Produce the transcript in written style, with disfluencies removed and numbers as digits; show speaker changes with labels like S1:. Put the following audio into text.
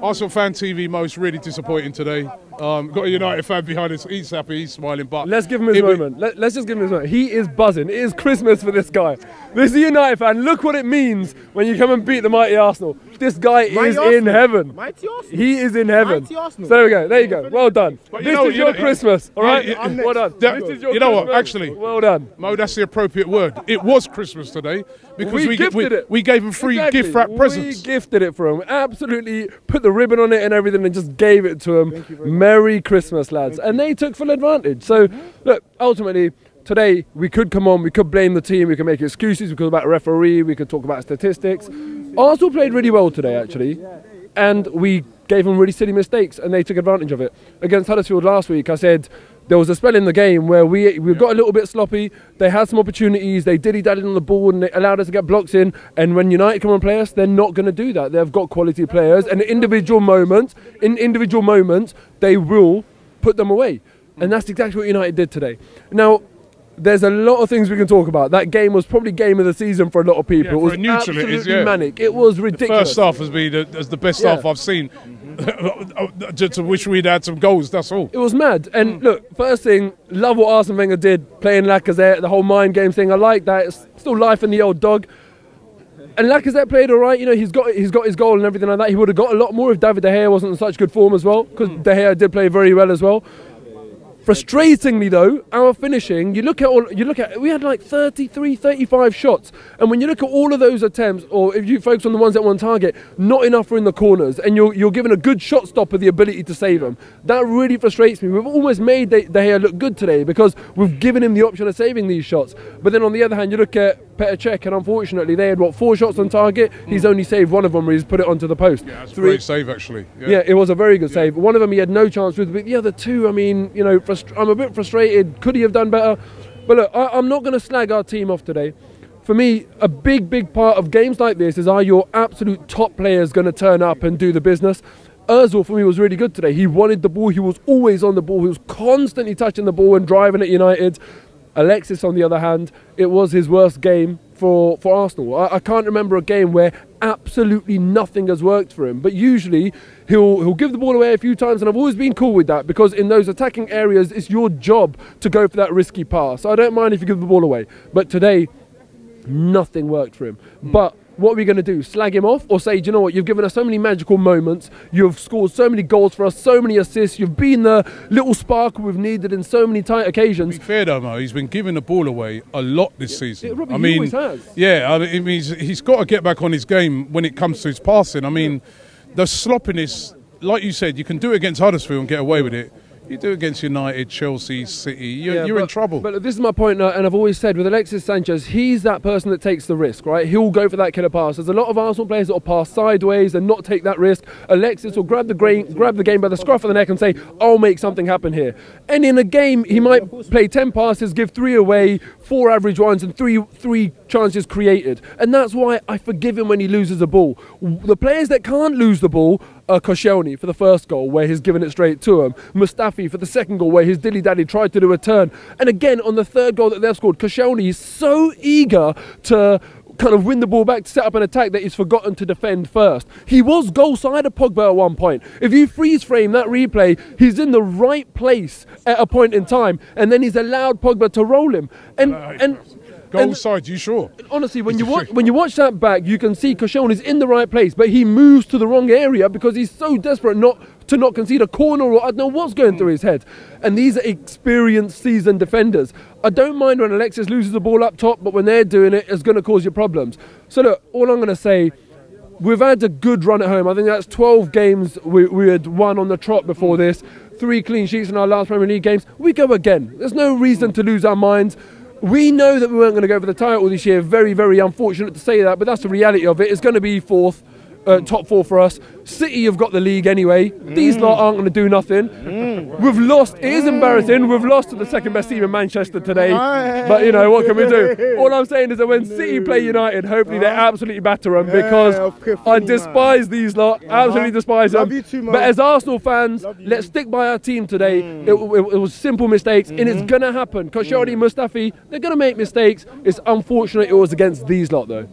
S1: ArsenalFanTV most really disappointing today. Got a United fan behind us. He's happy, he's smiling. But
S2: let's give him his moment. Let's just give him his moment. He is buzzing. It is Christmas for this guy. This is a United fan. Look what it means when you come and beat the mighty Arsenal. This guy is in heaven.
S3: Mighty Arsenal.
S2: He is in heaven.
S3: Mighty Arsenal.
S2: So there we go. There you go. Well done. This is your Christmas. All right. Well done.
S1: This
S2: is your
S1: you know
S2: Christmas.
S1: what? Actually,
S2: well done.
S1: Mo, that's the appropriate word. It was Christmas today because we
S2: gifted it.
S1: We gave him free gift wrap presents.
S2: We gifted it for him. Absolutely put the ribbon on it and everything and just gave it to him. Merry Christmas, lads. And they took full advantage. So look, ultimately, today we could come on, we could blame the team, we could make excuses, we could talk about a referee, we could talk about statistics. Arsenal played really well today, actually, and we gave them really silly mistakes, and they took advantage of it. Against Huddersfield last week, I said there was a spell in the game where we got a little bit sloppy. They had some opportunities, they dilly-dallied on the ball, and they allowed us to get blocks in. And when United come and play us, they're not going to do that. They've got quality players, and in individual moments, they will put them away. And that's exactly what United did today. Now, there's a lot of things we can talk about. That game was probably game of the season for a lot of people.
S1: Yeah,
S2: it was
S1: for a neutral,
S2: absolutely manic. It was ridiculous.
S1: The first half has been the best half I've seen. Just to wish we'd had some goals, that's all.
S2: It was mad. And look, first thing, love what Arsene Wenger did, playing Lacazette, the whole mind game thing. I like that. It's still life in the old dog. And Lacazette played all right. You know, he's got his goal and everything like that. He would have got a lot more if David De Gea wasn't in such good form as well, because De Gea did play very well as well. Frustratingly though, our finishing, we had like 33, 35 shots, and when you look at all of those attempts, or if you focus on the ones that were on target, not enough are in the corners, and you're given a good shot stopper the ability to save them. That really frustrates me. We've almost made De Gea look good today because we've given him the option of saving these shots. But then on the other hand, you look at Petr Cech, and unfortunately they had, what, 4 shots on target? He's only saved one of them where he's put it onto the post.
S1: Yeah, that's a great save actually.
S2: Yeah, it was a very good save. One of them he had no chance with, but the other two, I mean, you know, I'm a bit frustrated. Could he have done better? But look, I'm not going to slag our team off today. For me, a big part of games like this is, are your absolute top players going to turn up and do the business? Ozil, for me, was really good today. He wanted the ball. He was always on the ball. He was constantly touching the ball and driving at United. Alexis, on the other hand, it was his worst game for Arsenal. I can't remember a game where absolutely nothing has worked for him. But usually he'll give the ball away a few times, and I've always been cool with that because in those attacking areas, it's your job to go for that risky pass. So I don't mind if you give the ball away. But today, nothing worked for him. But what are we going to do? Slag him off or say, do you know what, you've given us so many magical moments, you've scored so many goals for us, so many assists, you've been the little sparkle we've needed in so many tight occasions.
S1: To be fair though, Mo, he's been giving the ball away a lot this season.
S2: Robbie, he always has.
S1: Yeah, I mean, he's got to get back on his game when it comes to his passing. I mean, the sloppiness, like you said, you can do it against Huddersfield and get away with it. You do it against United, Chelsea, City, you're in trouble. But
S2: this is my point, and I've always said with Alexis Sanchez, he's that person that takes the risk, right? He'll go for that killer pass. There's a lot of Arsenal players that will pass sideways and not take that risk. Alexis will grab the game by the scruff of the neck and say, I'll make something happen here. And in a game, he might play 10 passes, give 3 away, 4 average ones, and three chances created. And that's why I forgive him when he loses a ball. The players that can't lose the ball, Koscielny for the first goal where he's given it straight to him, Mustafi for the second goal where his dilly-dally tried to do a turn, and again on the third goal that they've scored, Koscielny is so eager to kind of win the ball back to set up an attack that he's forgotten to defend first. He was goal side of Pogba at one point. If you freeze frame that replay, he's in the right place at a point in time, and then he's allowed Pogba to roll him.
S1: Goal side, you sure?
S2: Honestly, when you watch that back, you can see Koscielny's in the right place, but he moves to the wrong area because he's so desperate not to concede a corner, or I don't know what's going through his head. And these are experienced, seasoned defenders. I don't mind when Alexis loses the ball up top, but when they're doing it, it's going to cause you problems. So look, all I'm going to say, we've had a good run at home. I think that's 12 games we had won on the trot before this, 3 clean sheets in our last Premier League games. We go again. There's no reason to lose our minds. We know that we weren't going to go for the title this year. Very, very unfortunate to say that, but that's the reality of it. It's going to be top 4 for us. City have got the league anyway. These lot aren't going to do nothing. We've lost. It is embarrassing. We've lost to the second best team in Manchester today. But, you know, what can we do? All I'm saying is that when City play United, hopefully they absolutely batter them, because I despise these lot. Absolutely despise them. But as Arsenal fans, let's stick by our team today. It was simple mistakes, and it's going to happen. Koscielny, Mustafi, they're going to make mistakes. It's unfortunate it was against these lot, though.